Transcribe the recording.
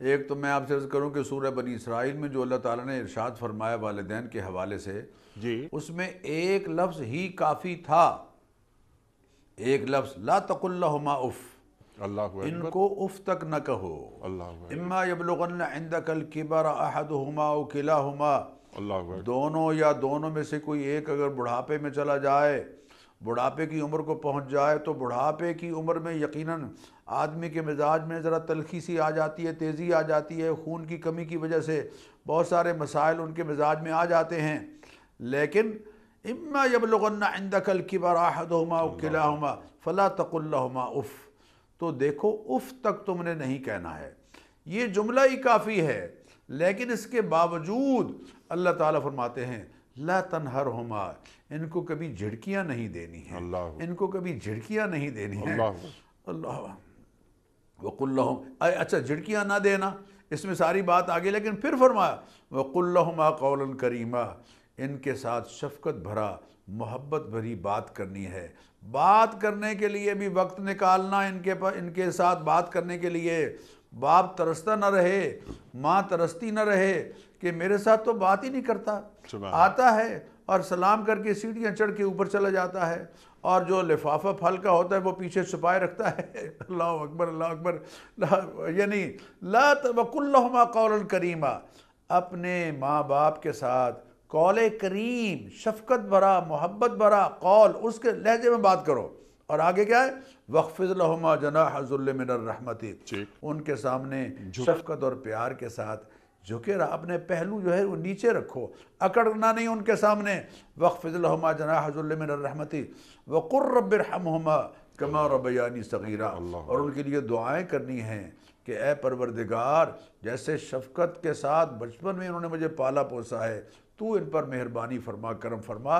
ایک تو میں آپ سے عرض کروں کہ سورہ بنی اسرائیل میں جو اللہ تعالیٰ نے ارشاد فرمایا والدین کے حوالے سے، جی اس میں ایک لفظ ہی کافی تھا، ایک لفظ لا تقل لہما اف، اللہ ان اکبر، کو اف تک نہ کہو، اللہ اکبر، اما یبلغن عندک الکبر احدہما او کلاہما، اللہ اکبر، دونوں یا دونوں میں سے کوئی ایک اگر بڑھاپے میں چلا جائے، بڑھاپے کی عمر کو پہنچ جائے، تو بڑھاپے کی عمر میں یقیناً آدمی کے مزاج میں ذرا تلخی سی آ جاتی ہے، تیزی آ جاتی ہے، خون کی کمی کی وجہ سے بہت سارے مسائل ان کے مزاج میں آ جاتے ہیں، لیکن اما یبلغن عندک الکبر احدہما او کلاہما فلا تقل لہما اف، تو دیکھو اف تک تم نے نہیں کہنا ہے، یہ جملہ ہی کافی ہے، لیکن اس کے باوجود اللہ تعالیٰ فرماتے ہیں لا تنہرہما، ان کو کبھی جھڑکیاں نہیں دینی ہیں، اللہ ان کو کبھی جھڑکیاں نہیں دینی ہیں، اللہ اکبر، اللہ وَقُلْ لَهُمْ، اچھا جھڑکیاں نہ دینا اس میں ساری بات آگے، لیکن پھر فرمایا وَقُلْ لَهُمَا قَوْلًا كَرِيمًا، ان کے ساتھ شفقت بھرا محبت بھری بات کرنی ہے، بات کرنے کے لیے بھی وقت نکالنا، ان کے ساتھ بات کرنے کے لیے باپ ترستا نہ رہے، ماں ترستی نہ رہے کہ میرے ساتھ تو بات ہی نہیں کرتا، سبحان آتا ہے اور سلام کر کے سیڑھیاں چڑھ کے اوپر چلا جاتا ہے، اور جو لفافہ پھل کا ہوتا ہے وہ پیچھے چھپائے رکھتا ہے، اللہ اکبر اللہ اکبر، یعنی لا وَقُلْ لَهُمَا قَوْلًا كَرِيمًا، اپنے ماں باپ کے ساتھ قول کریم، شفقت بھرا محبت بھرا قول، اس کے لہجے میں بات کرو، اور آگے کیا ہے وَخْفِضْ لَهُمَا جَنَاحَ الذُّلِّ مِنَ الرَّحْمَةِ، ٹھیک، ان کے سامنے شفقت اور پیار کے ساتھ جھکے رہا، اپنے پہلو جو ہے وہ نیچے رکھو، اکڑنا نہیں ان کے سامنے، وَخْفِضْ لَهُمَا جَنَاحَ الذُّلِّ مِنَ الرَّحْمَةِ وَقُلْ رَبِّ ارْحَمْهُمَا كَمَا رَبَّيَانِي صَغِيرًا، اور ان کے لیے دعائیں کرنی ہیں کہ اے پروردگار، جیسے شفقت کے ساتھ بچپن میں انہوں نے مجھے پالا پوسا ہے، تو ان پر مہربانی فرما، کرم فرما